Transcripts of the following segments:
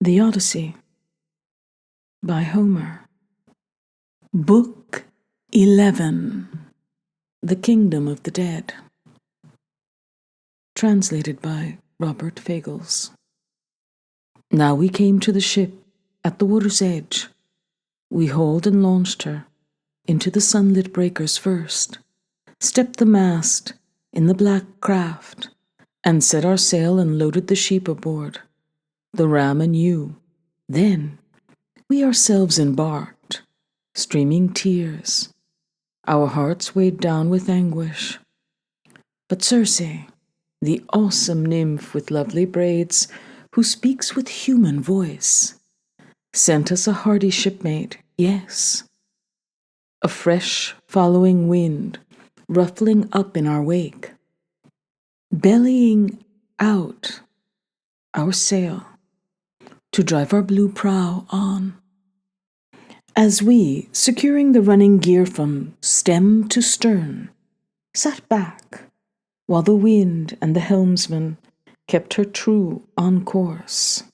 The Odyssey by Homer. Book 11. The Kingdom of the Dead. Translated by Robert Fagles. Now we came to the ship at the water's edge. We hauled and launched her into the sunlit breakers first, stepped the mast in the black craft, and set our sail and loaded the sheep aboard, the ram and ewe. Then we ourselves embarked, streaming tears, our hearts weighed down with anguish. But Circe, the awesome nymph with lovely braids, who speaks with human voice, sent us a hardy shipmate, yes, a fresh following wind ruffling up in our wake, bellying out our sail to drive our blue prow on. As we, securing the running gear from stem to stern, sat back while the wind and the helmsman kept her true on course,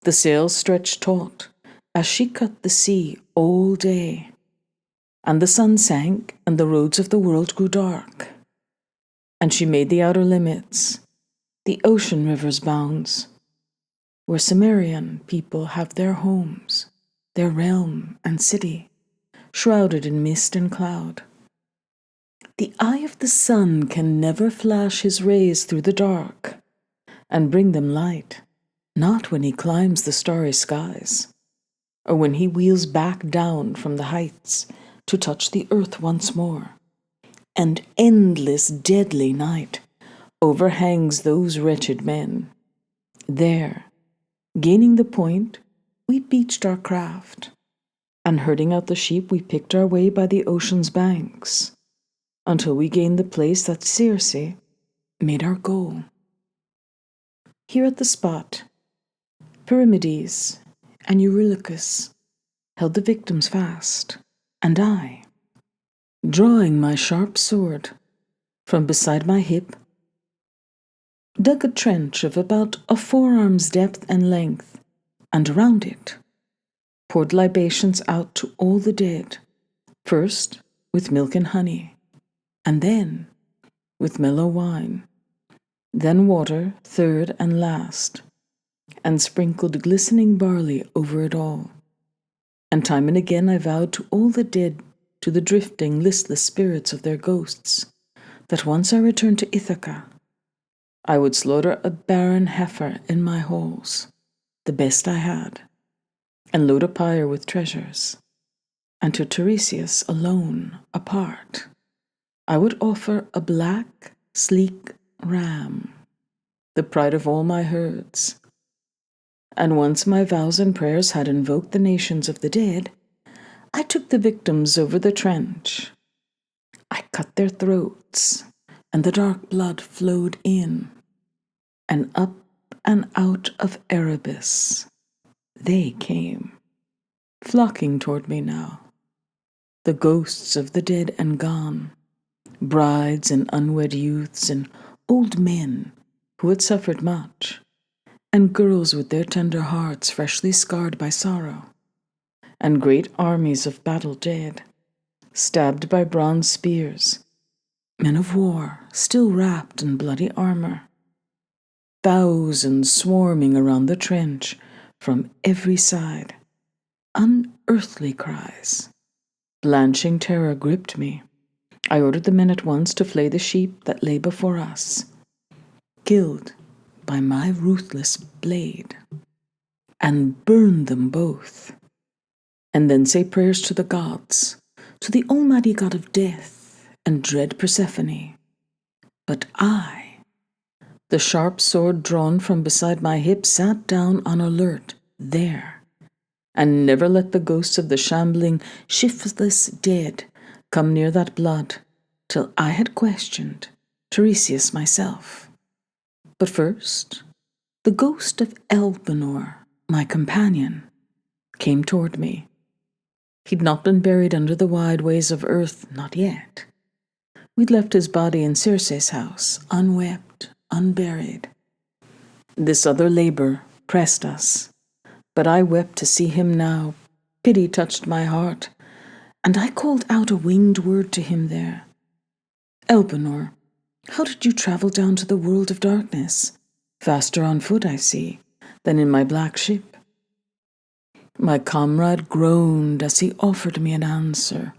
the sails stretched taut as she cut the sea all day, and the sun sank and the roads of the world grew dark, and she made the outer limits, the ocean river's bounds, where Cimmerian people have their homes, their realm and city, shrouded in mist and cloud. The eye of the sun can never flash his rays through the dark and bring them light, not when he climbs the starry skies, or when he wheels back down from the heights to touch the earth once more. And endless deadly night overhangs those wretched men. There, gaining the point, we beached our craft, and herding out the sheep we picked our way by the ocean's banks, until we gained the place that Circe made our goal. Here at the spot, Pyramides and Eurylochus held the victims fast, and I, drawing my sharp sword from beside my hip, dug a trench of about a forearm's depth and length, and around it poured libations out to all the dead, first with milk and honey, and then with mellow wine, then water third and last, and sprinkled glistening barley over it all. And time and again I vowed to all the dead, to the drifting, listless spirits of their ghosts, that once I returned to Ithaca, I would slaughter a barren heifer in my halls, the best I had, and load a pyre with treasures. And to Tiresias alone, apart, I would offer a black, sleek ram, the pride of all my herds. And once my vows and prayers had invoked the nations of the dead, I took the victims over the trench. I cut their throats, and the dark blood flowed in, and up and out of Erebus they came, flocking toward me now, the ghosts of the dead and gone, brides and unwed youths and old men who had suffered much, and girls with their tender hearts freshly scarred by sorrow, and great armies of battle dead, stabbed by bronze spears, men of war still wrapped in bloody armor, thousands swarming around the trench from every side. Unearthly cries. Blanching terror gripped me. I ordered the men at once to flay the sheep that lay before us, killed by my ruthless blade, and burn them both, and then say prayers to the gods, to the almighty god of death and dread Persephone. But I, the sharp sword drawn from beside my hip, sat down on alert there, and never let the ghosts of the shambling, shiftless dead come near that blood till I had questioned Tiresias myself. But first, the ghost of Elpenor, my companion, came toward me. He'd not been buried under the wide ways of earth, not yet. We'd left his body in Circe's house, unwept, unburied. This other labor pressed us, But I wept to see him now. Pity touched my heart, and I called out a winged word to him there. Elpenor, how did you travel down to the world of darkness? Faster on foot, I see, than in my black ship. My comrade groaned as he offered me an answer.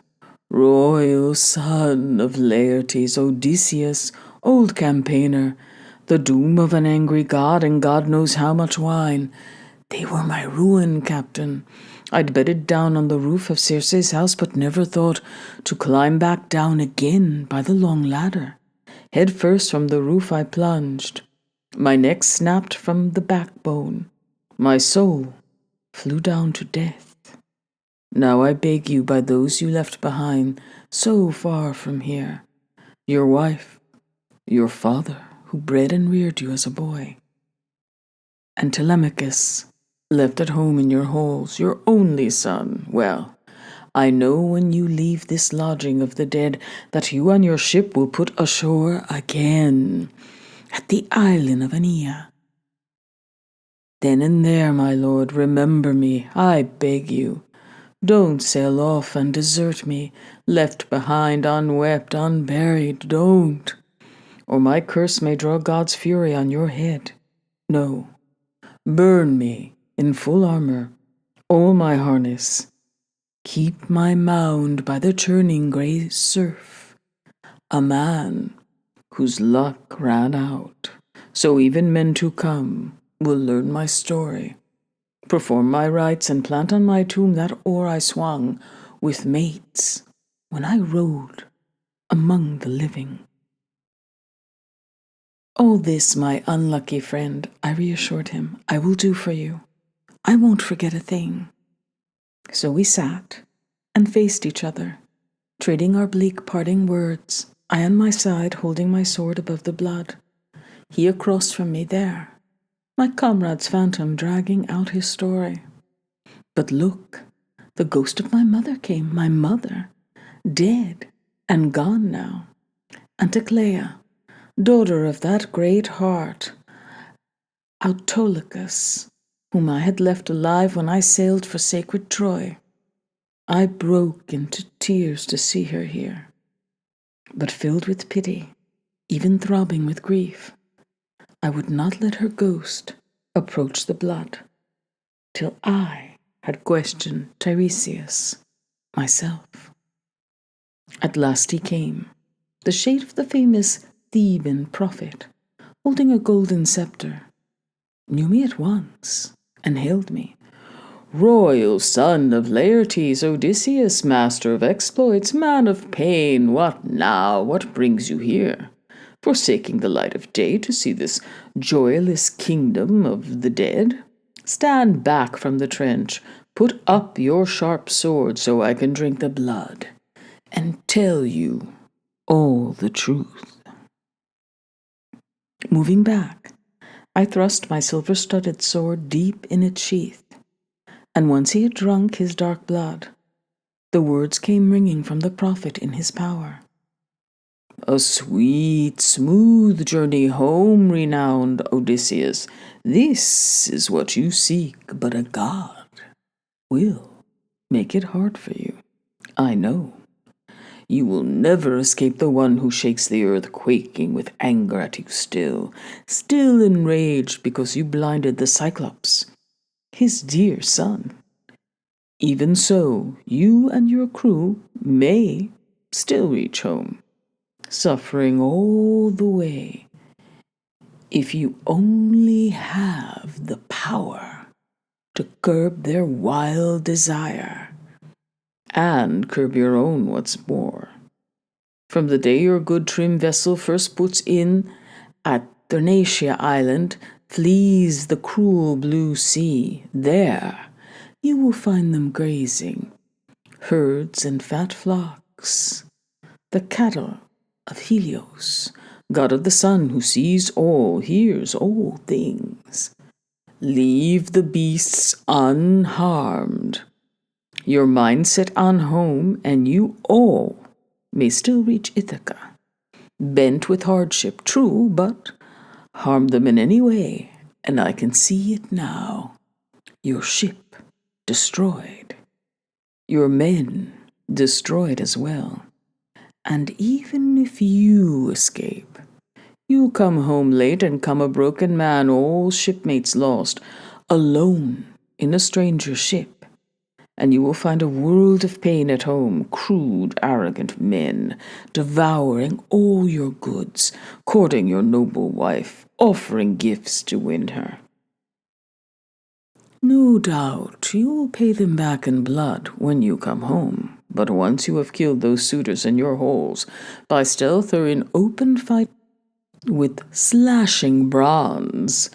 Royal son of Laertes, Odysseus, old campaigner, the doom of an angry god and God knows how much wine. They were my ruin, captain. I'd bedded down on the roof of Circe's house, but never thought to climb back down again by the long ladder. Head first from the roof I plunged. My neck snapped from the backbone. My soul flew down to death. Now I beg you by those you left behind, so far from here, your wife, your father, who bred and reared you as a boy, and Telemachus, left at home in your halls, your only son, well, I know when you leave this lodging of the dead that you and your ship will put ashore again at the island of Aeneas. Then and there, my lord, remember me, I beg you. Don't sail off and desert me, left behind, unwept, unburied, don't. Or my curse may draw God's fury on your head. No, burn me in full armor, all my harness. Keep my mound by the churning grey surf. A man whose luck ran out, so even men to come will learn my story. Perform my rites and plant on my tomb that oar I swung with mates when I rode among the living. All this, my unlucky friend, I reassured him, I will do for you. I won't forget a thing. So we sat and faced each other, trading our bleak parting words, I on my side holding my sword above the blood, he across from me there, my comrade's phantom dragging out his story. But look, the ghost of my mother came, my mother, dead and gone now, Anticlea, daughter of that great heart, Autolycus, whom I had left alive when I sailed for sacred Troy. I broke into tears to see her here, but filled with pity, even throbbing with grief, I would not let her ghost approach the blood till I had questioned Tiresias myself. At last he came, the shade of the famous Theban prophet, holding a golden scepter, knew me at once, and hailed me. Royal son of Laertes, Odysseus, master of exploits, man of pain, what now? What brings you here? Forsaking the light of day to see this joyless kingdom of the dead? Stand back from the trench, put up your sharp sword so I can drink the blood, and tell you all the truth. Moving back, I thrust my silver-studded sword deep in its sheath, and once he had drunk his dark blood, the words came ringing from the prophet in his power. A sweet, smooth journey home, renowned Odysseus. This is what you seek, but a god will make it hard for you. I know. You will never escape the one who shakes the earth, quaking with anger at you still enraged because you blinded the Cyclops, his dear son. Even so, you and your crew may still reach home, suffering all the way, if you only have the power to curb their wild desire, and curb your own what's more. From the day your good trim vessel first puts in at Thrinacia Island, flees the cruel blue sea, there you will find them grazing, herds and fat flocks, the cattle of Helios, god of the sun, who sees all, hears all things. Leave the beasts unharmed. Your mind set on home, and you all may still reach Ithaca, bent with hardship, true, but harm them in any way, and I can see it now. Your ship destroyed. Your men destroyed as well. And even if you escape, you'll come home late and come a broken man, all shipmates lost, alone in a stranger ship. And you will find a world of pain at home, crude, arrogant men, devouring all your goods, courting your noble wife, offering gifts to win her. No doubt you will pay them back in blood when you come home, but once you have killed those suitors in your halls, by stealth or in open fight with slashing bronze,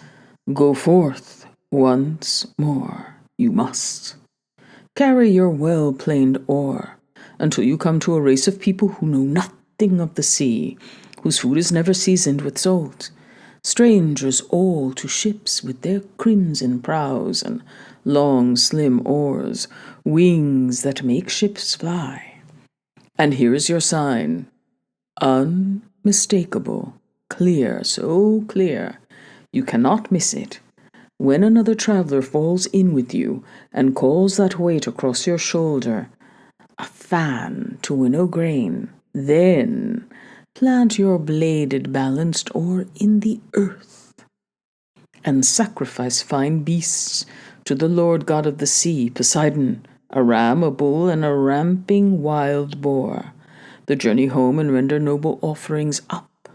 go forth once more you must. Carry your well-planed oar until you come to a race of people who know nothing of the sea, whose food is never seasoned with salt, strangers all to ships with their crimson prows and long slim oars, wings that make ships fly. And here is your sign, unmistakable, clear, so clear, you cannot miss it. When another traveler falls in with you and calls that weight across your shoulder, a fan to winnow grain, then plant your bladed balanced oar in the earth and sacrifice fine beasts to the Lord God of the sea, Poseidon, a ram, a bull, and a ramping wild boar. The journey home and render noble offerings up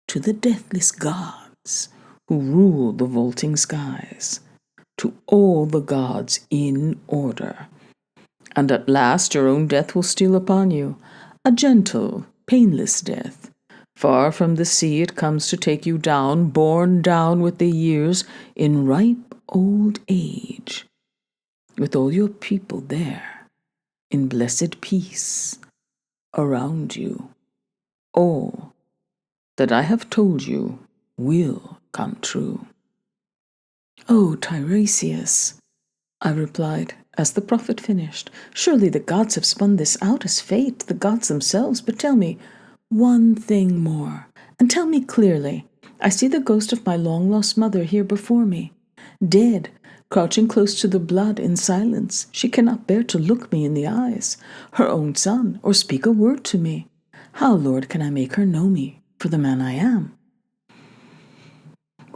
to the deathless gods who rule the vaulting skies, to all the gods in order. And at last your own death will steal upon you, a gentle, painless death. Far from the sea it comes to take you down, borne down with the years in ripe old age, with all your people there, in blessed peace, around you. All that I have told you will come true. "Oh, Tiresias," I replied, as the prophet finished, "surely the gods have spun this out as fate, the gods themselves. But tell me one thing more, and tell me clearly. I see the ghost of my long-lost mother here before me, dead, crouching close to the blood in silence. She cannot bear to look me in the eyes, her own son, or speak a word to me. How, Lord, can I make her know me for the man I am?"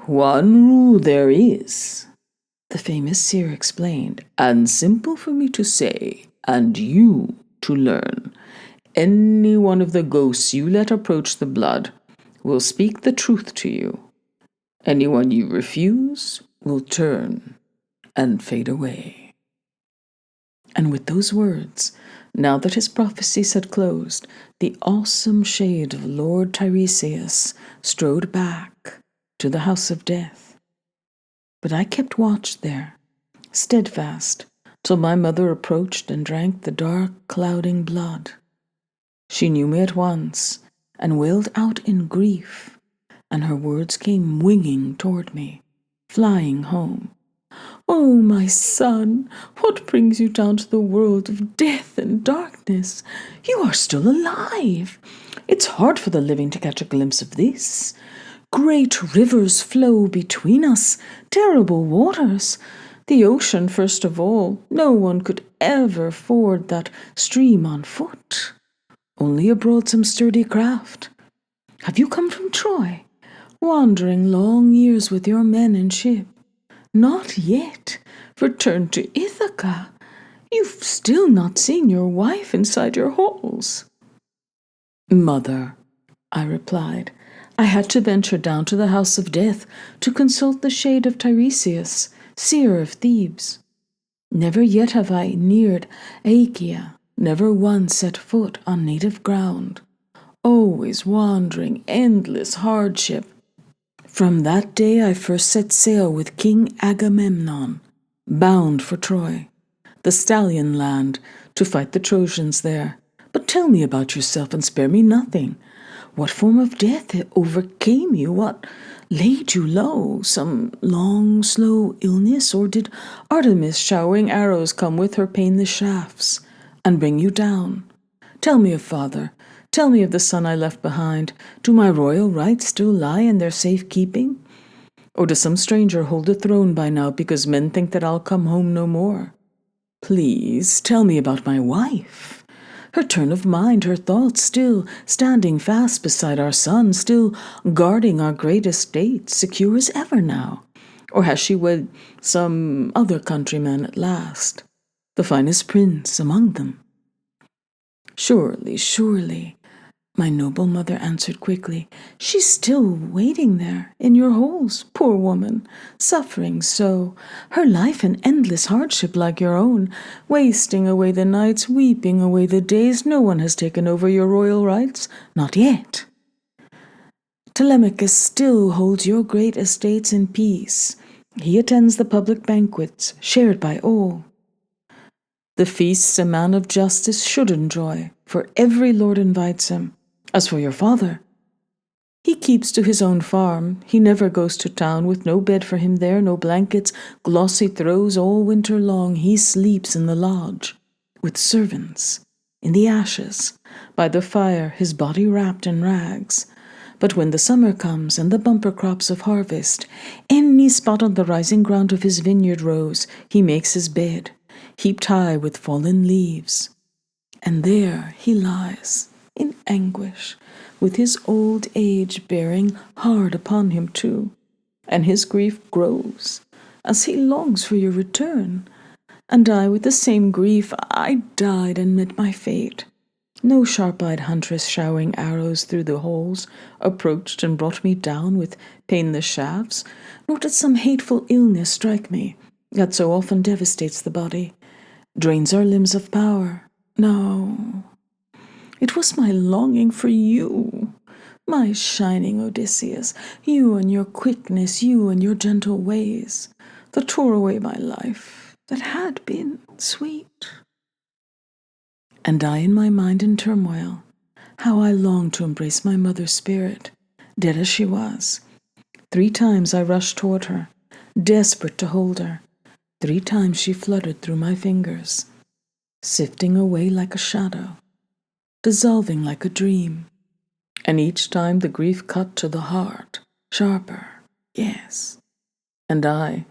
"One rule there is," the famous seer explained, "and simple for me to say, and you to learn. Any one of the ghosts you let approach the blood will speak the truth to you. Anyone you refuse will turn and fade away." And with those words, now that his prophecies had closed, the awesome shade of Lord Tiresias strode back to the house of death. But I kept watch there, steadfast, till my mother approached and drank the dark, clouding blood. She knew me at once, and wailed out in grief, and her words came winging toward me, flying home. "Oh, my son, what brings you down to the world of death and darkness? You are still alive. It's hard for the living to catch a glimpse of this. Great rivers flow between us, terrible waters. The ocean, first of all. No one could ever ford that stream on foot. Only aboard some sturdy craft. Have you come from Troy, wandering long years with your men and ship? Not yet returned to Ithaca. You've still not seen your wife inside your halls." "Mother," I replied, "I had to venture down to the house of death to consult the shade of Tiresias, seer of Thebes. Never yet have I neared Achaia, never once set foot on native ground. Always wandering, endless hardship. From that day I first set sail with King Agamemnon, bound for Troy, the stallion land, to fight the Trojans there. But tell me about yourself and spare me nothing. What form of death overcame you? What laid you low? Some long, slow illness? Or did Artemis, showering arrows, come with her painless shafts and bring you down? Tell me of father. Tell me of the son I left behind. Do my royal rights still lie in their safe keeping? Or does some stranger hold the throne by now because men think that I'll come home no more? Please tell me about my wife. Her turn of mind, her thoughts, still standing fast beside our son, still guarding our great estate, secure as ever now. Or has she wed some other countryman at last, the finest prince among them? Surely, surely, my noble mother answered quickly. She's still waiting there, in your halls, poor woman, suffering so, her life an endless hardship like your own, wasting away the nights, weeping away the days. No one has taken over your royal rights, not yet. Telemachus still holds your great estates in peace. He attends the public banquets, shared by all. The feasts a man of justice should enjoy, for every lord invites him. As for your father, he keeps to his own farm. He never goes to town, with no bed for him there, no blankets, glossy throws all winter long. He sleeps in the lodge, with servants, in the ashes, by the fire, his body wrapped in rags. But when the summer comes and the bumper crops of harvest, any spot on the rising ground of his vineyard rows, he makes his bed, heaped high with fallen leaves. And there he lies, in anguish, with his old age bearing hard upon him too, and his grief grows as he longs for your return. And I, with the same grief, I died and met my fate. No sharp-eyed huntress showering arrows through the holes approached and brought me down with painless shafts, nor did some hateful illness strike me that so often devastates the body, drains our limbs of power. No, it was my longing for you, my shining Odysseus, you and your quickness, you and your gentle ways, that tore away my life that had been sweet. And I, in my mind in turmoil, how I longed to embrace my mother's spirit, dead as she was. 3 times I rushed toward her, desperate to hold her. 3 times she fluttered through my fingers, sifting away like a shadow, dissolving like a dream. And each time the grief cut to the heart, sharper, yes. And I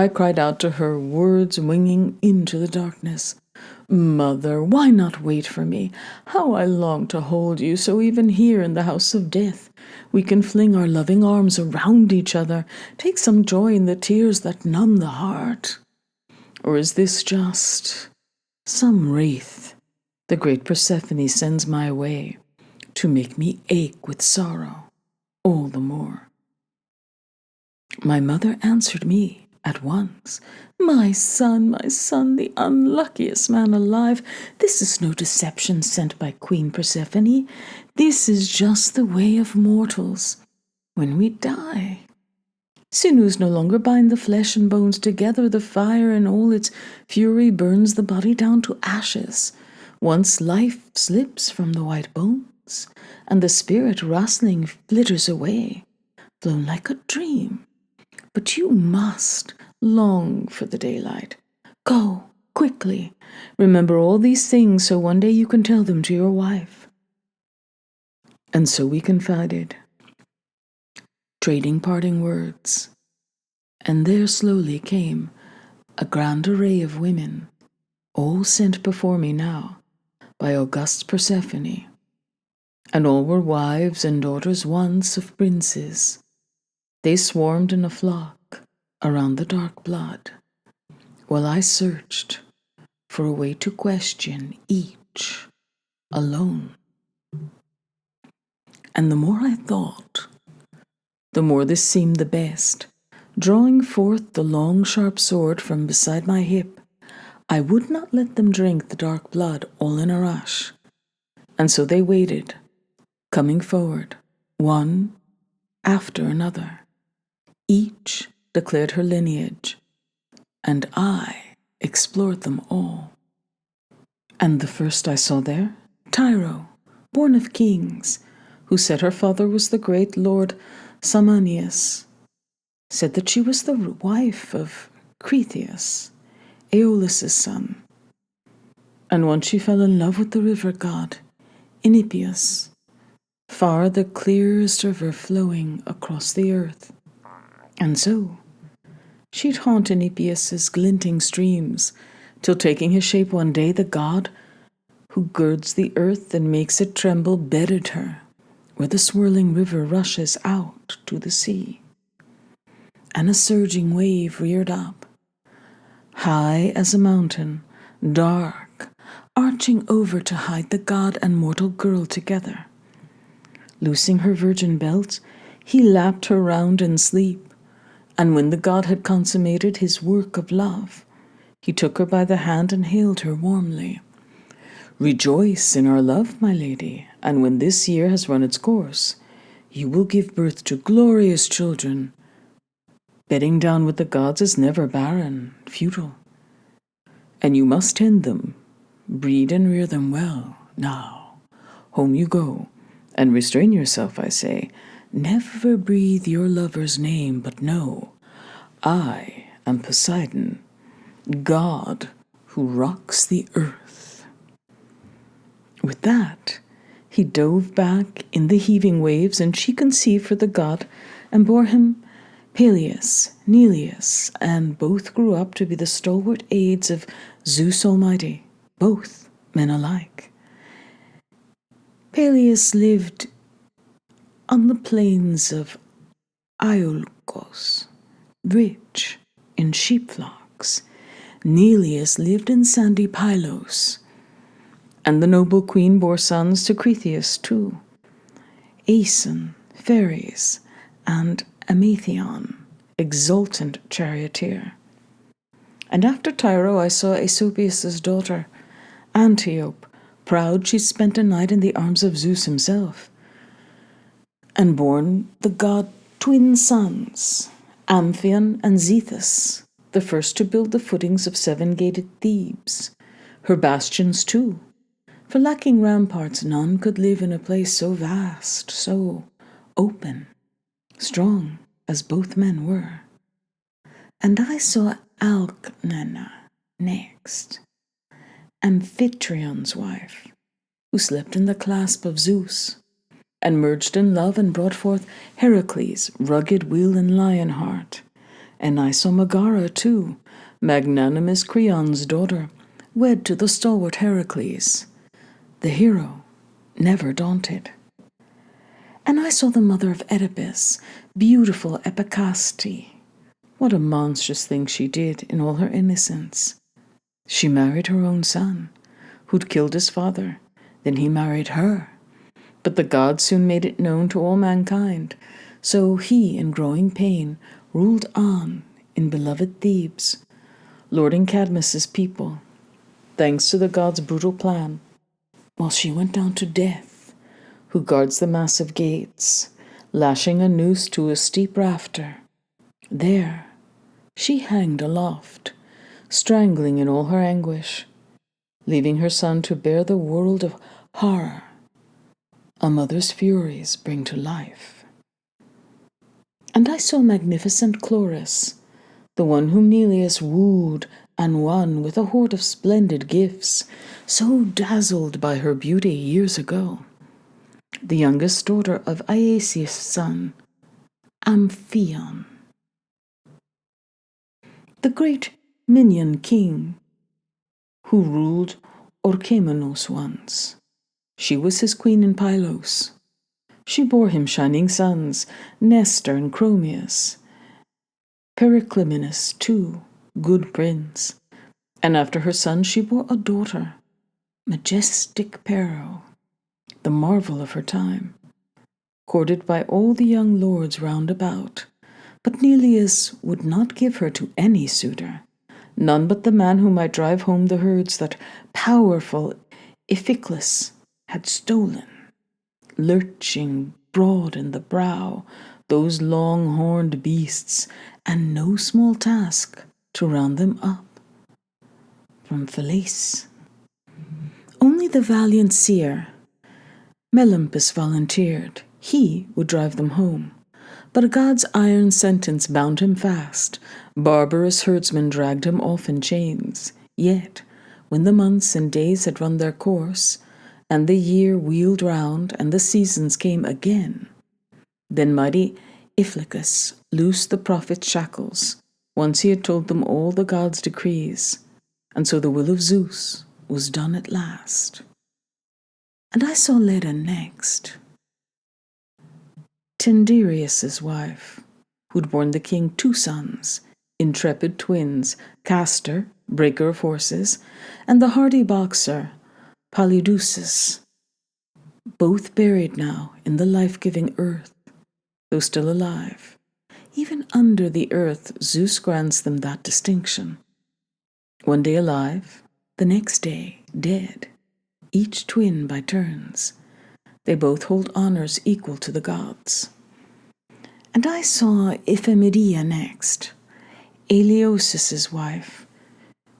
cried out to her, words winging into the darkness. Mother, why not wait for me? How I long to hold you, so even here in the house of death we can fling our loving arms around each other, take some joy in the tears that numb the heart. Or is this just some wraith the great Persephone sends my way to make me ache with sorrow all the more? My mother answered me at once. My son, the unluckiest man alive, this is no deception sent by Queen Persephone. This is just the way of mortals when we die. Sinews no longer bind the flesh and bones together. The fire in all its fury burns the body down to ashes. Once life slips from the white bones, and the spirit rustling flitters away, flown like a dream. But you must long for the daylight. Go, quickly. Remember all these things so one day you can tell them to your wife. And so we confided, trading parting words. And there slowly came a grand array of women, all sent before me now by august Persephone. And all were wives and daughters once of princes. They swarmed in a flock around the dark blood, while I searched for a way to question each alone. And the more I thought, the more this seemed the best. Drawing forth the long sharp sword from beside my hip, I would not let them drink the dark blood all in a rush. And so they waited, coming forward, one after another. Each declared her lineage, and I explored them all. And the first I saw there, Tyro, born of kings, who said her father was the great lord Samanius, said that she was the wife of Tiresias, Aeolus' son. And once she fell in love with the river god, Enipeus, far the clearest river flowing across the earth. And so she'd haunt Enipeus's glinting streams, till taking his shape one day, the god who girds the earth and makes it tremble bedded her where the swirling river rushes out to the sea. And a surging wave reared up, high as a mountain, dark, arching over to hide the god and mortal girl together. Loosing her virgin belt, he lapped her round in sleep, and when the god had consummated his work of love, he took her by the hand and hailed her warmly. "Rejoice in our love, my lady, and when this year has run its course, you will give birth to glorious children. Bedding down with the gods is never barren, futile. And you must tend them, breed and rear them well. Now, home you go, and restrain yourself, I say. Never breathe your lover's name, but know, I am Poseidon, god who rocks the earth." With that, he dove back in the heaving waves, and she conceived for the god and bore him Peleus, Neleus, and both grew up to be the stalwart aids of Zeus Almighty, both men alike. Peleus lived on the plains of Iolcos, rich in sheep flocks. Neleus lived in sandy Pylos, and the noble queen bore sons to Cretheus too, Aeson, Pheres, and Amathion, exultant charioteer. And after Tyro I saw Aesopius' daughter, Antiope. Proud she spent a night in the arms of Zeus himself, and born the god twin sons, Amphion and Zethus, the first to build the footings of seven-gated Thebes, her bastions too, for lacking ramparts none could live in a place so vast, so open, strong as both men were. And I saw Alcmena next, Amphitrion's wife, who slept in the clasp of Zeus, and merged in love and brought forth Heracles, rugged wheel and lion heart. And I saw Megara too, magnanimous Creon's daughter, wed to the stalwart Heracles, the hero, never daunted. And I saw the mother of Oedipus, beautiful Epicaste. What a monstrous thing she did in all her innocence. She married her own son, who'd killed his father. Then he married her. But the gods soon made it known to all mankind. So he, in growing pain, ruled on in beloved Thebes, lording Cadmus's people, thanks to the gods' brutal plan, while she went down to Death, who guards the massive gates, lashing a noose to a steep rafter. There she hanged aloft, strangling in all her anguish, leaving her son to bear the world of horror a mother's furies bring to life. And I saw magnificent Chloris, the one whom Neleus wooed and won with a hoard of splendid gifts, so dazzled by her beauty years ago, the youngest daughter of Aeacus' son, Amphion, the great Minion king who ruled Orchomenos once. She was his queen in Pylos. She bore him shining sons, Nestor and Chromius, Periclymenus too, good prince. And after her son she bore a daughter, majestic Pero, the marvel of her time, courted by all the young lords round about. But Neleus would not give her to any suitor, none but the man who might drive home the herds that powerful Iphiclus had stolen, lurching broad in the brow, those long-horned beasts, and no small task to round them up. From Phylace, only the valiant seer Melampus volunteered. He would drive them home. But a god's iron sentence bound him fast. Barbarous herdsmen dragged him off in chains. Yet, when the months and days had run their course, and the year wheeled round, and the seasons came again, then mighty Iphiclus loosed the prophet's shackles, once he had told them all the gods' decrees, and so the will of Zeus was done at last. And I saw Leda next, Tyndareus' wife, who'd borne the king 2 sons, intrepid twins, Castor, breaker of horses, and the hardy boxer, Polydeuces, both buried now in the life-giving earth, though still alive. Even under the earth, Zeus grants them that distinction. One day alive, the next day dead, each twin by turns. They both hold honors equal to the gods. And I saw Iphimedia next, Eleusis' wife,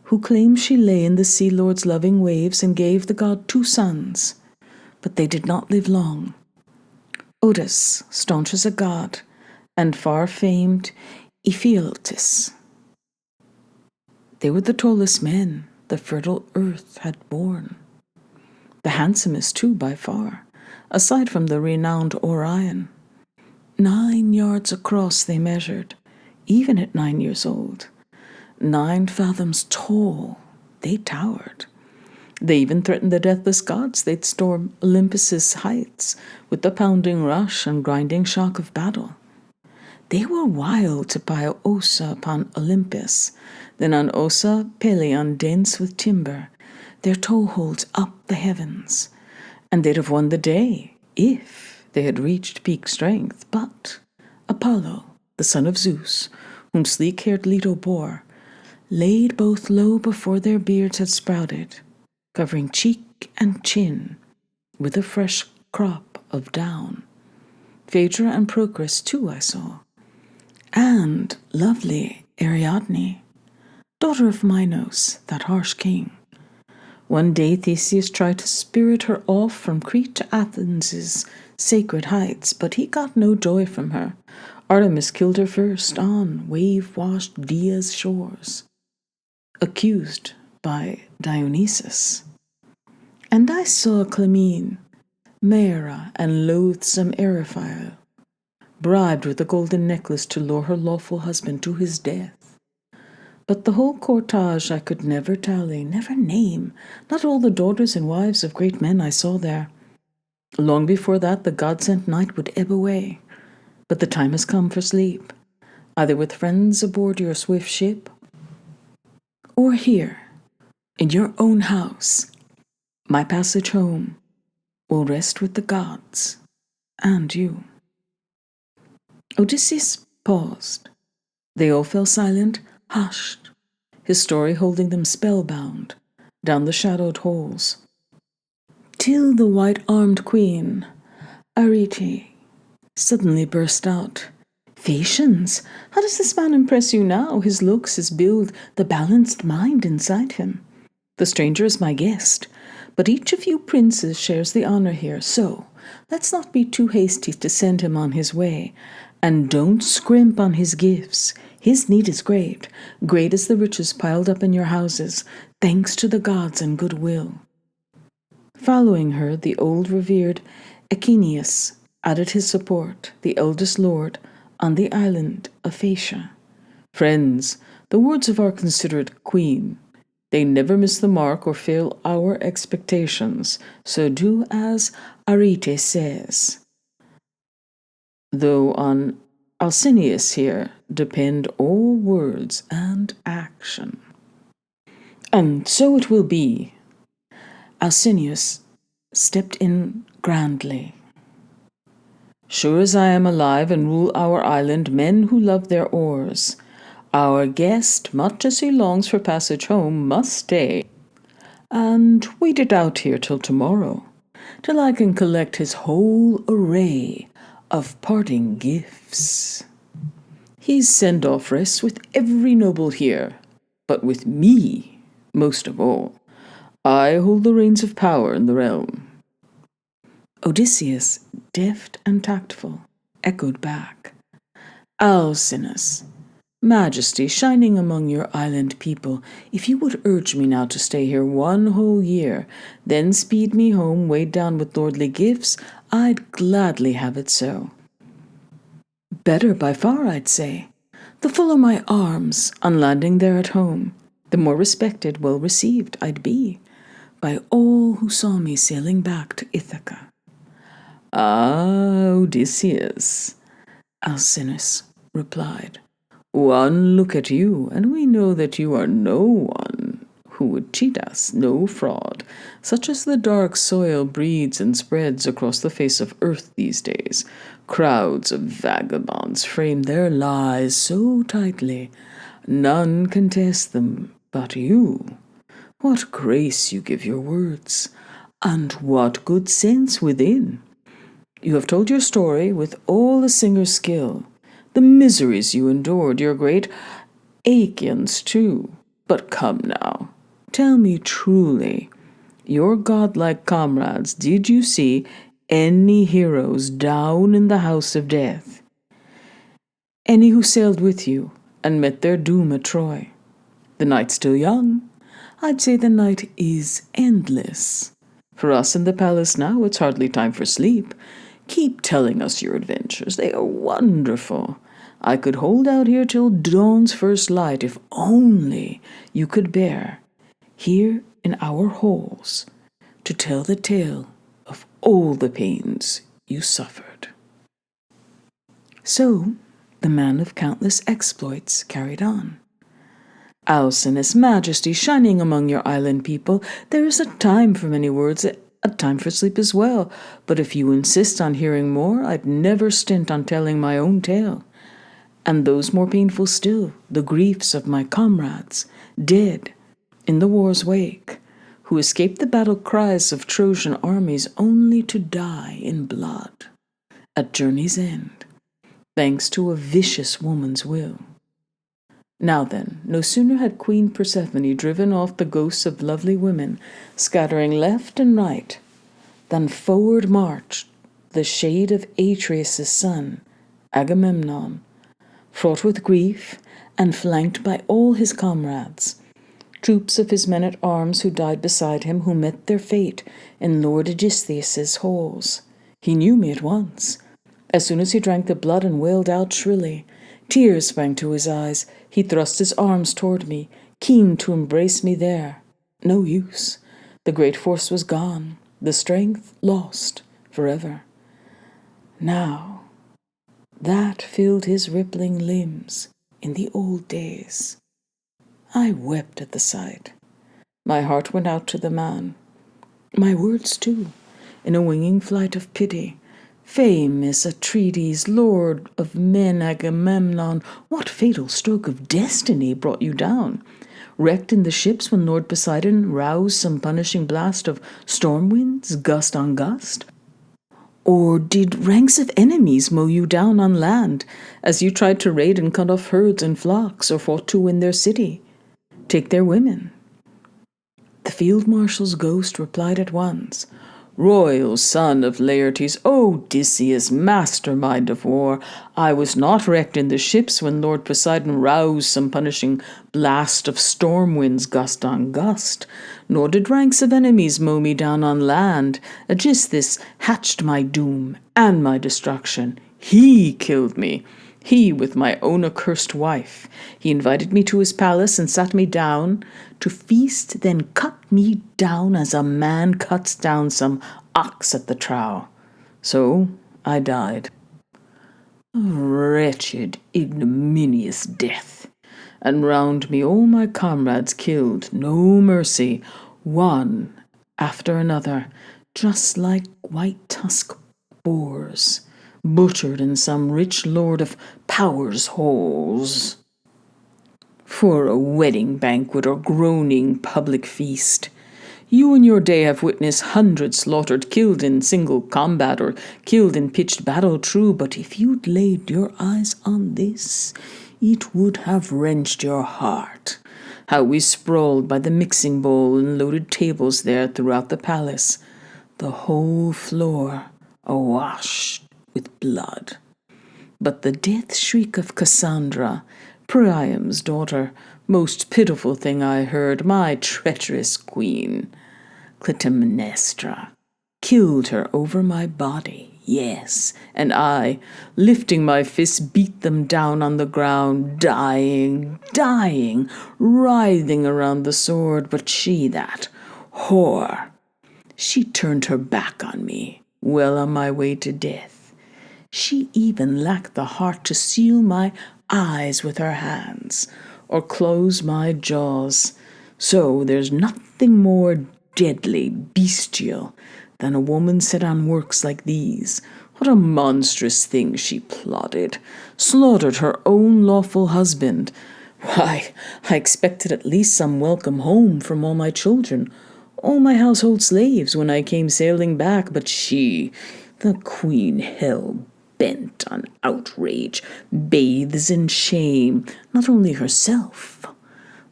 who claims she lay in the sea lord's loving waves and gave the god 2 sons, but they did not live long. Otis, staunch as a god, and far-famed Ephialtes. They were the tallest men the fertile earth had borne. The handsomest, too, by far, aside from the renowned Orion. 9 yards across they measured, even at 9 years old. 9 fathoms tall, they towered. They even threatened the deathless gods they'd storm Olympus's heights with the pounding rush and grinding shock of battle. They were wild to pile Ossa upon Olympus, then on Ossa Pelion dense with timber, their toeholds up the heavens. And they'd have won the day if they had reached peak strength. But Apollo, the son of Zeus, whom sleek-haired Leto bore, laid both low before their beards had sprouted, covering cheek and chin with a fresh crop of down. Phaedra and Procris, too, I saw, and lovely Ariadne, daughter of Minos, that harsh king. One day Theseus tried to spirit her off from Crete to Athens' sacred heights, but he got no joy from her. Artemis killed her first on wave-washed Dia's shores, accused by Dionysus. And I saw Clymene, Maera, and loathsome Eriphyle, bribed with a golden necklace to lure her lawful husband to his death. But the whole cortege I could never tally, never name, not all the daughters and wives of great men I saw there. Long before that the god-sent night would ebb away, but the time has come for sleep, either with friends aboard your swift ship, or here, in your own house. My passage home will rest with the gods and you. Odysseus paused. They all fell silent, hushed, his story holding them spellbound down the shadowed halls, till the white-armed queen, Arete, suddenly burst out. Phaeacians, how does this man impress you now? His looks, his build, the balanced mind inside him. The stranger is my guest, but each of you princes shares the honor here, so let's not be too hasty to send him on his way, and don't scrimp on his gifts. His need is great, great as the riches piled up in your houses, thanks to the gods and goodwill. Following her, the old revered Echinius added his support, the eldest lord on the island of Phaeacia. Friends, the words of our considerate queen, they never miss the mark or fail our expectations, so do as Arete says. Though on Alcinous here depend all words and action. And so it will be. Alcinous stepped in grandly. Sure as I am alive and rule our island, men who love their oars, our guest, much as he longs for passage home, must stay and wait it out here till tomorrow, till I can collect his whole array of parting gifts. His send-off rests with every noble here, but with me most of all. I hold the reins of power in the realm. Odysseus, deft and tactful, echoed back. Alcinous, Majesty shining among your island people, if you would urge me now to stay here 1 whole year, then speed me home weighed down with lordly gifts, I'd gladly have it so. Better by far, I'd say. The fuller my arms on landing there at home, the more respected, well received I'd be by all who saw me sailing back to Ithaca. Ah, Odysseus, Alcinous replied. One look at you, and we know that you are no one who would cheat us, no fraud, such as the dark soil breeds and spreads across the face of earth these days. Crowds of vagabonds frame their lies so tightly, none can test them but you. What grace you give your words, and what good sense within! You have told your story with all a singer's skill, the miseries you endured, your great Achaeans too. But come now, tell me truly, your godlike comrades, did you see any heroes down in the house of death? Any who sailed with you and met their doom at Troy? The night's still young. I'd say the night is endless. For us in the palace now, it's hardly time for sleep. Keep telling us your adventures. They are wonderful. I could hold out here till dawn's first light if only you could bear, here in our halls, to tell the tale of all the pains you suffered. So the man of countless exploits carried on. Alcinous majesty shining among your island people, there is a time for many words, a time for sleep as well. But if you insist on hearing more, I'd never stint on telling my own tale. And those more painful still, the griefs of my comrades, dead in the war's wake, who escaped the battle cries of Trojan armies only to die in blood at journey's end, thanks to a vicious woman's will. Now then, no sooner had Queen Persephone driven off the ghosts of lovely women, scattering left and right, than forward marched the shade of Atreus' son, Agamemnon, fraught with grief and flanked by all his comrades, troops of his men-at-arms who died beside him, who met their fate in Lord Odysseus' halls. He knew me at once. As soon as he drank the blood and wailed out shrilly, tears sprang to his eyes. He thrust his arms toward me, keen to embrace me there. No use. The great force was gone, the strength lost forever. Now, that filled his rippling limbs in the old days. I wept at the sight. My heart went out to the man. My words, too, in a winging flight of pity. Famous Atrides, lord of men, Agamemnon, what fatal stroke of destiny brought you down? Wrecked in the ships when Lord Poseidon roused some punishing blast of storm winds, gust on gust? Or did ranks of enemies mow you down on land as you tried to raid and cut off herds and flocks, or fought to win their city, take their women? The field marshal's ghost replied at once, Royal son of Laertes, Odysseus, mastermind of war, I was not wrecked in the ships when Lord Poseidon roused some punishing blast of storm winds gust on gust, nor did ranks of enemies mow me down on land. Odysseus hatched my doom and my destruction. He killed me. He with my own accursed wife. He invited me to his palace and sat me down to feast, then cut me down as a man cuts down some ox at the trough. So I died. A wretched, ignominious death. And round me all my comrades killed, no mercy, one after another, just like white-tusked boars, butchered in some rich lord of power's halls. For a wedding banquet or groaning public feast, you in your day have witnessed hundreds slaughtered, killed in single combat, or killed in pitched battle, true, but if you'd laid your eyes on this, it would have wrenched your heart. How we sprawled by the mixing bowl and loaded tables there throughout the palace, the whole floor awash with blood. But the death shriek of Cassandra, Priam's daughter, most pitiful thing I heard, my treacherous queen, Clytemnestra, killed her over my body, Yes, and I, lifting my fists, beat them down on the ground, dying, writhing around the sword. But she, that whore, she turned her back on me, well on my way to death. She even lacked the heart to seal my eyes with her hands, or close my jaws. So there's nothing more deadly, bestial, than a woman set on works like these. What a monstrous thing she plotted, slaughtered her own lawful husband. Why, I expected at least some welcome home from all my children, all my household slaves, when I came sailing back, but she, the queen hell-bent on outrage, bathes in shame, not only herself,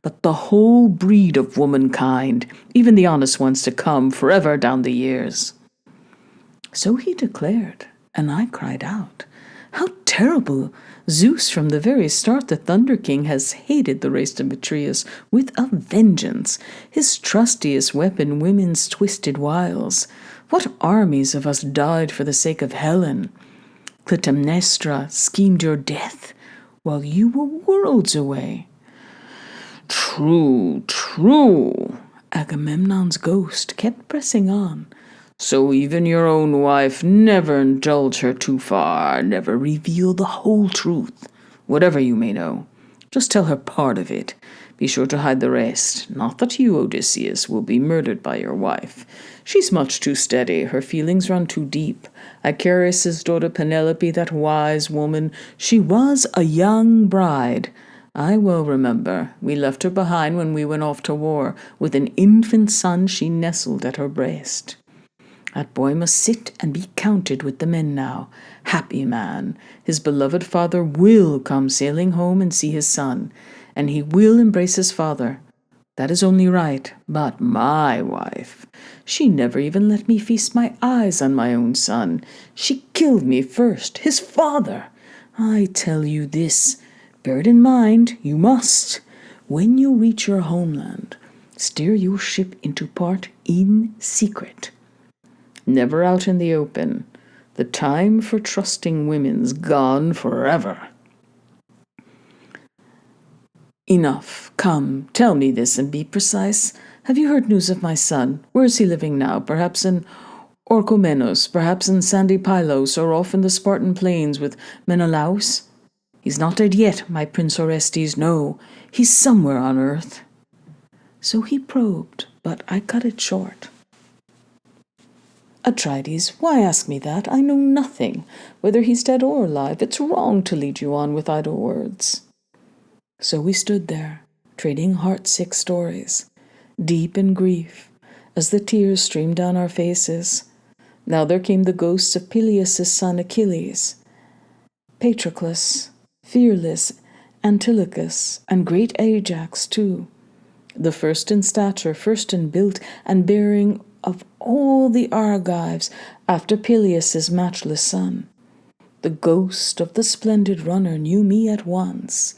but the whole breed of womankind, even the honest ones to come forever down the years. So he declared, and I cried out, how terrible! Zeus from the very start, the Thunder King, has hated the race of Atreus with a vengeance, his trustiest weapon women's twisted wiles. What armies of us died for the sake of Helen! Clytemnestra schemed your death, while you were worlds away. True, true, Agamemnon's ghost kept pressing on. So even your own wife, never indulge her too far, never reveal the whole truth, whatever you may know. Just tell her part of it. Be sure to hide the rest. Not that you, Odysseus, will be murdered by your wife. She's much too steady, her feelings run too deep. Icarius' daughter Penelope, that wise woman, she was a young bride. I well remember. We left her behind when we went off to war. With an infant son she nestled at her breast. That boy must sit and be counted with the men now. Happy man! His beloved father will come sailing home and see his son, and he will embrace his father. That is only right. But my wife, she never even let me feast my eyes on my own son. She killed me first, his father. I tell you this, bear it in mind, you must. When you reach your homeland, steer your ship into port in secret. Never out in the open. The time for trusting women's gone forever. Enough. Come, tell me this and be precise. Have you heard news of my son? Where is he living now? Perhaps in Orchomenos, perhaps in sandy Pylos, or off in the Spartan plains with Menelaus? He's not dead yet, my Prince Orestes, no. He's somewhere on earth. So he probed, but I cut it short. Atrides, why ask me that? I know nothing, whether he's dead or alive. It's wrong to lead you on with idle words. So we stood there, trading heart-sick stories, deep in grief, as the tears streamed down our faces. Now there came the ghosts of Peleus' son Achilles, Patroclus, fearless Antilochus, and great Ajax too, the first in stature, first in build, and bearing of all the Argives after Peleus' matchless son. The ghost of the splendid runner knew me at once,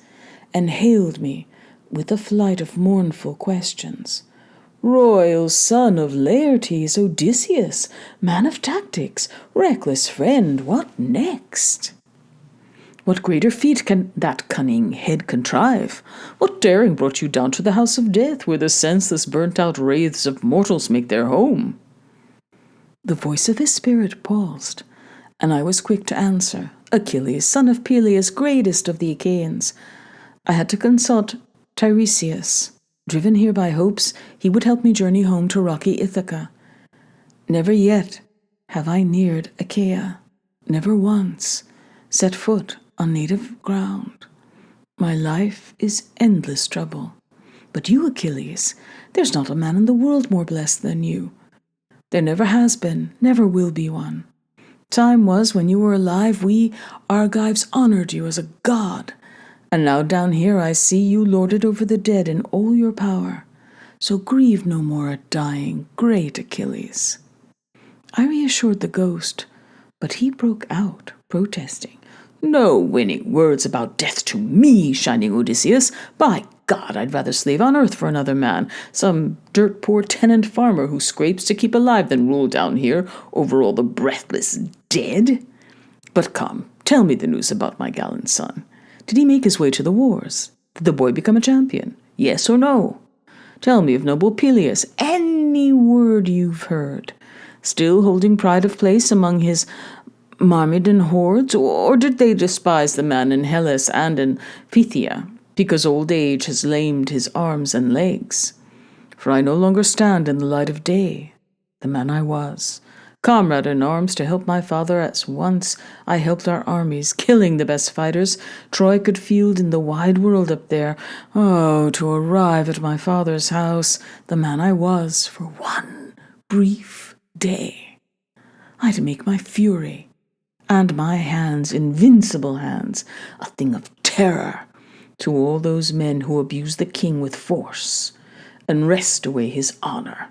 and hailed me with a flight of mournful questions. Royal son of Laertes, Odysseus, man of tactics, reckless friend, what next? What greater feat can that cunning head contrive? What daring brought you down to the house of death, where the senseless burnt-out wraiths of mortals make their home? The voice of his spirit paused, and I was quick to answer. Achilles, son of Peleus, greatest of the Achaeans. I had to consult Tiresias. Driven here by hopes, he would help me journey home to rocky Ithaca. Never yet have I neared Achaea, never once set foot on native ground. My life is endless trouble. But you, Achilles, there's not a man in the world more blessed than you. There never has been, never will be one. Time was when you were alive, we Argives honored you as a god. And now down here I see you lorded over the dead in all your power. So grieve no more at dying, great Achilles. I reassured the ghost, but he broke out, protesting. No winning words about death to me, shining Odysseus. By God, I'd rather slave on earth for another man, some dirt-poor tenant farmer who scrapes to keep alive, than rule down here over all the breathless Dead? But come, tell me the news about my gallant son. Did he make his way to the wars? Did the boy become a champion? Yes or no? Tell me of noble Peleus, any word you've heard. Still holding pride of place among his Myrmidon hordes, or did they despise the man in Hellas and in Phthia, because old age has lamed his arms and legs? For I no longer stand in the light of day, the man I was, comrade in arms to help my father as once I helped our armies, killing the best fighters Troy could field in the wide world up there. Oh, to arrive at my father's house, the man I was for one brief day. I'd make my fury and my hands, invincible hands, a thing of terror to all those men who abuse the king with force and wrest away his honor.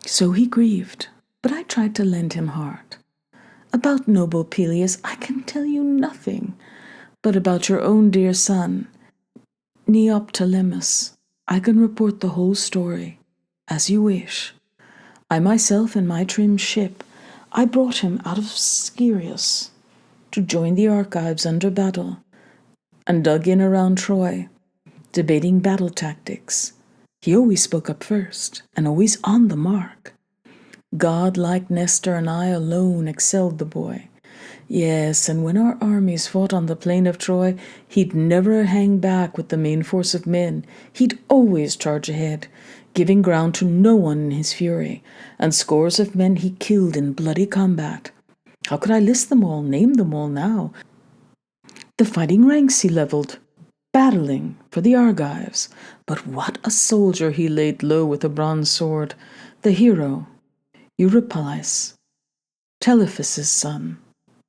So he grieved, but I tried to lend him heart. About noble Peleus I can tell you nothing, but about your own dear son, Neoptolemus, I can report the whole story, as you wish. I myself in my trim ship, I brought him out of Schereus to join the archives under battle, and dug in around Troy, debating battle tactics. He always spoke up first, and always on the mark. God, like Nestor and I alone, excelled the boy. Yes, and when our armies fought on the plain of Troy, he'd never hang back with the main force of men. He'd always charge ahead, giving ground to no one in his fury, and scores of men he killed in bloody combat. How could I list them all, name them all now? The fighting ranks he leveled, battling for the Argives. But what a soldier he laid low with a bronze sword, the hero, Eurypylus, Telephus' son,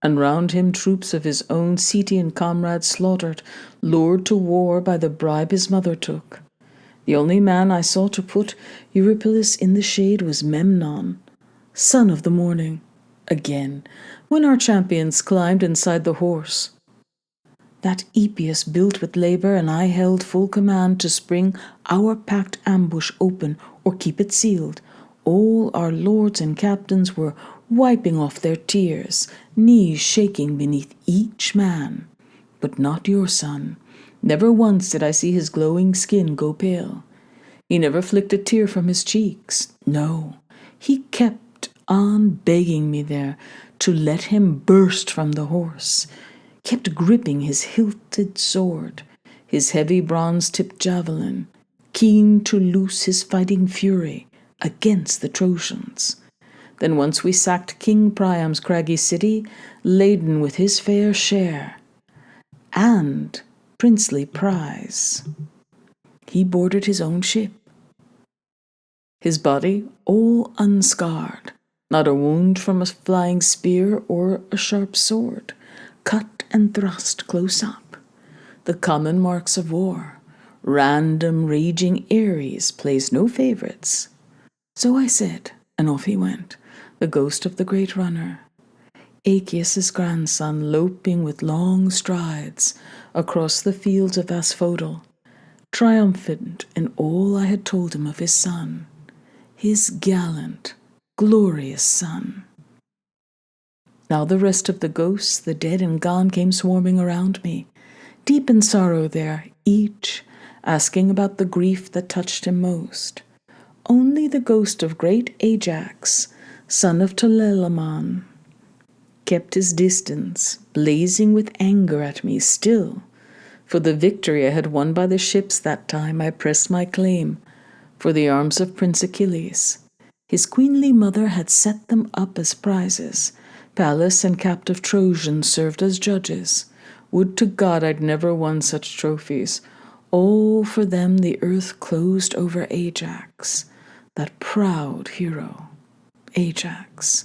and round him troops of his own Cetian comrades slaughtered, lured to war by the bribe his mother took. The only man I saw to put Eurypylus in the shade was Memnon, son of the morning, again, when our champions climbed inside the horse. That Epeus built with labor, and I held full command to spring our packed ambush open or keep it sealed. All our lords and captains were wiping off their tears, knees shaking beneath each man. But not your son. Never once did I see his glowing skin go pale. He never flicked a tear from his cheeks. No, he kept on begging me there to let him burst from the horse, kept gripping his hilted sword, his heavy bronze-tipped javelin, keen to loose his fighting fury against the Trojans. Then once we sacked King Priam's craggy city, laden with his fair share and princely prize. He boarded his own ship, his body all unscarred, not a wound from a flying spear or a sharp sword, cut and thrust close up, the common marks of war. Random raging Ares plays no favorites. So I said, and off he went, the ghost of the great runner, Aeacus' grandson, loping with long strides across the fields of asphodel, triumphant in all I had told him of his son, his gallant, glorious son. Now the rest of the ghosts, the dead and gone, came swarming around me, deep in sorrow there, each asking about the grief that touched him most. Only the ghost of great Ajax, son of Telamon, kept his distance, blazing with anger at me still. For the victory I had won by the ships that time, I pressed my claim for the arms of Prince Achilles. His queenly mother had set them up as prizes. Pallas and captive Trojans served as judges. Would to God I'd never won such trophies. All for them the earth closed over Ajax, that proud hero, Ajax,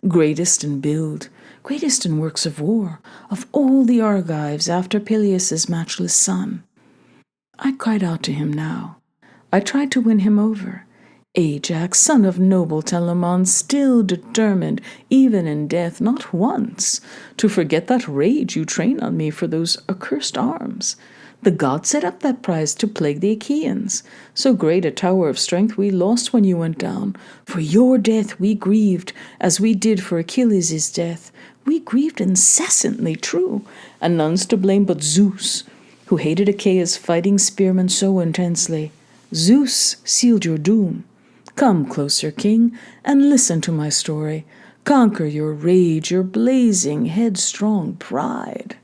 greatest in build, greatest in works of war, of all the Argives after Peleus' matchless son. I cried out to him now. I tried to win him over. Ajax, son of noble Telamon, still determined, even in death, not once, to forget that rage you train on me for those accursed arms, The gods set up that prize to plague the Achaeans. So great a tower of strength we lost when you went down. For your death we grieved, as we did for Achilles' death. We grieved incessantly, true, and none's to blame but Zeus, who hated Achaea's fighting spearmen so intensely. Zeus sealed your doom. Come closer, king, and listen to my story. Conquer your rage, your blazing, headstrong pride.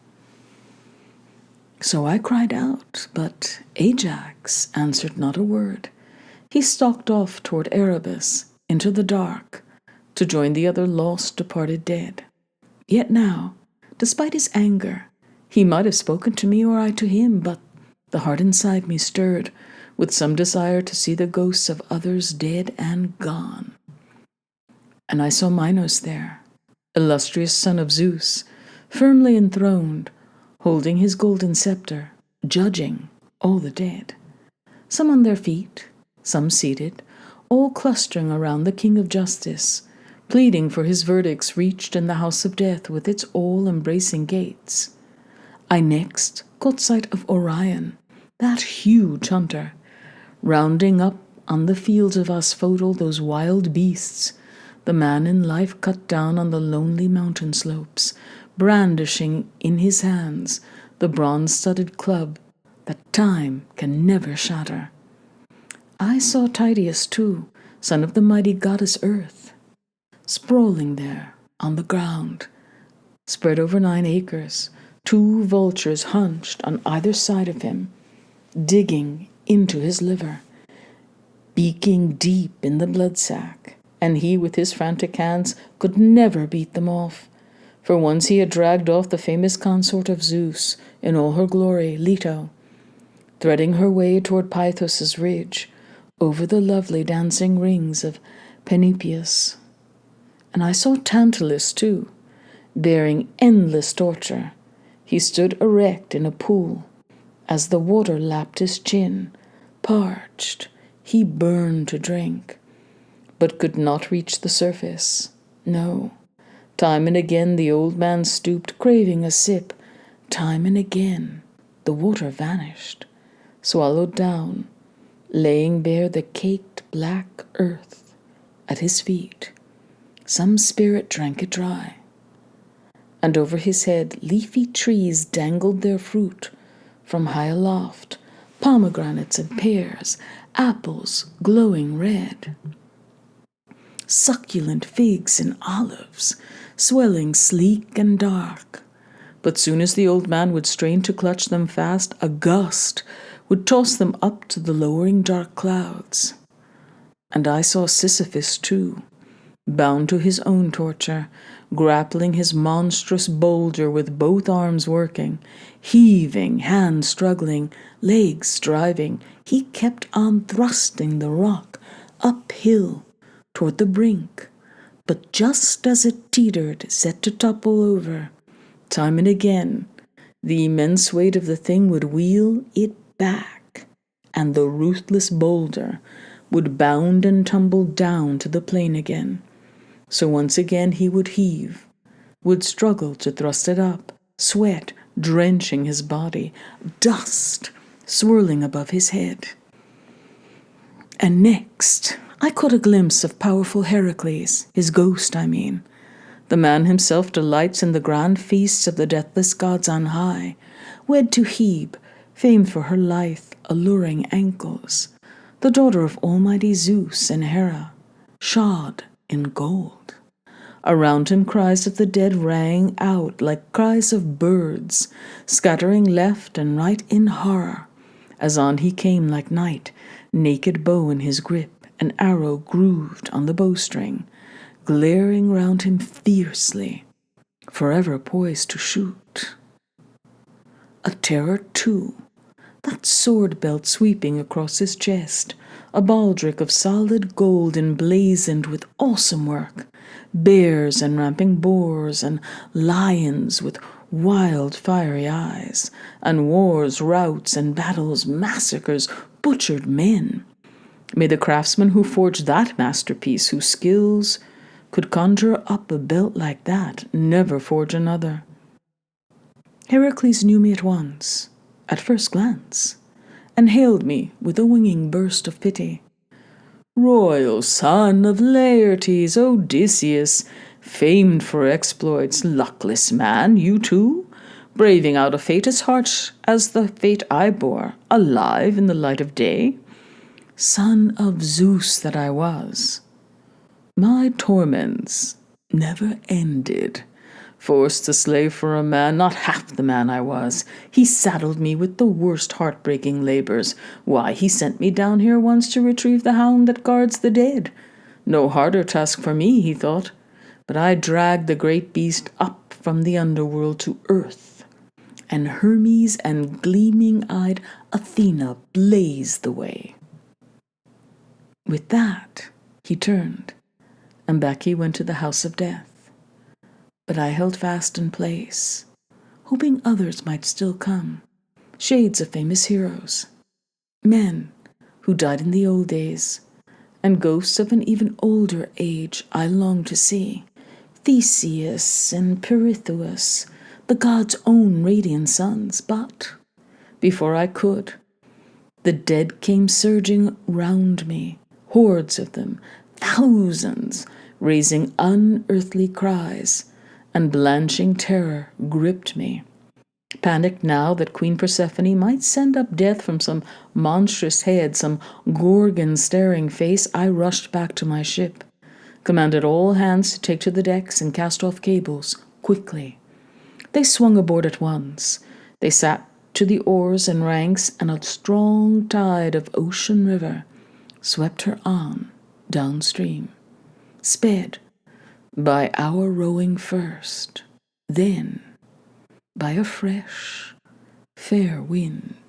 So I cried out, but Ajax answered not a word. He stalked off toward Erebus, into the dark, to join the other lost, departed dead. Yet now, despite his anger, he might have spoken to me or I to him, but the heart inside me stirred with some desire to see the ghosts of others dead and gone. And I saw Minos there, illustrious son of Zeus, firmly enthroned, holding his golden scepter, judging all the dead. Some on their feet, some seated, all clustering around the King of Justice, pleading for his verdicts reached in the house of death with its all-embracing gates. I next caught sight of Orion, that huge hunter, rounding up on the fields of asphodel those wild beasts, the man in life cut down on the lonely mountain slopes, brandishing in his hands the bronze-studded club that time can never shatter. I saw Tydeus, too, son of the mighty goddess Earth, sprawling there on the ground, spread over 9 acres, 2 vultures hunched on either side of him, digging into his liver, beaking deep in the blood sac, and he with his frantic hands could never beat them off. For once he had dragged off the famous consort of Zeus in all her glory, Leto, threading her way toward Pythos' ridge, over the lovely dancing rings of Penipeus. And I saw Tantalus, too, bearing endless torture. He stood erect in a pool. As the water lapped his chin, parched, he burned to drink, but could not reach the surface. No. Time and again the old man stooped, craving a sip. Time and again the water vanished, swallowed down, laying bare the caked black earth at his feet. Some spirit drank it dry. And over his head leafy trees dangled their fruit from high aloft, pomegranates and pears, apples glowing red, succulent figs and olives, swelling sleek and dark. But soon as the old man would strain to clutch them fast, a gust would toss them up to the lowering dark clouds. And I saw Sisyphus, too, bound to his own torture, grappling his monstrous boulder with both arms working, heaving, hands struggling, legs striving. He kept on thrusting the rock uphill toward the brink, but just as it teetered, set to topple over, time and again, the immense weight of the thing would wheel it back, and the ruthless boulder would bound and tumble down to the plain again. So once again he would heave, would struggle to thrust it up, sweat drenching his body, dust swirling above his head. And next, I caught a glimpse of powerful Heracles, his ghost, I mean. The man himself delights in the grand feasts of the deathless gods on high, wed to Hebe, famed for her lithe, alluring ankles, the daughter of almighty Zeus and Hera, shod in gold. Around him cries of the dead rang out like cries of birds, scattering left and right in horror, as on he came like night, naked bow in his grip, an arrow grooved on the bowstring, glaring round him fiercely, forever poised to shoot. A terror, too, that sword belt sweeping across his chest, a baldric of solid gold emblazoned with awesome work, bears and ramping boars and lions with wild fiery eyes, and wars, routs, and battles, massacres, butchered men. May the craftsman who forged that masterpiece, whose skills could conjure up a belt like that, never forge another. Heracles knew me at once. at first glance, and hailed me with a winging burst of pity. "Royal son of Laertes, Odysseus, famed for exploits, luckless man, you too? Braving out a fate as harsh as the fate I bore, alive in the light of day? Son of Zeus that I was, my torments never ended. Forced to slave for a man, not half the man I was. He saddled me with the worst heartbreaking labors. Why, he sent me down here once to retrieve the hound that guards the dead. No harder task for me, he thought. But I dragged the great beast up from the underworld to earth, and Hermes and gleaming-eyed Athena blazed the way." With that, he turned, and back he went to the house of death. But I held fast in place, hoping others might still come, shades of famous heroes, men who died in the old days, and ghosts of an even older age I longed to see, Theseus and Pirithous, the gods' own radiant sons. But before I could, the dead came surging round me, hordes of them, thousands, raising unearthly cries, and blanching terror gripped me. Panicked now that Queen Persephone might send up death from some monstrous head, some Gorgon-staring face, I rushed back to my ship, commanded all hands to take to the decks and cast off cables, quickly. They swung aboard at once. They sat to the oars and ranks, and a strong tide of ocean river swept her on downstream, sped by our rowing first, then by a fresh, fair wind.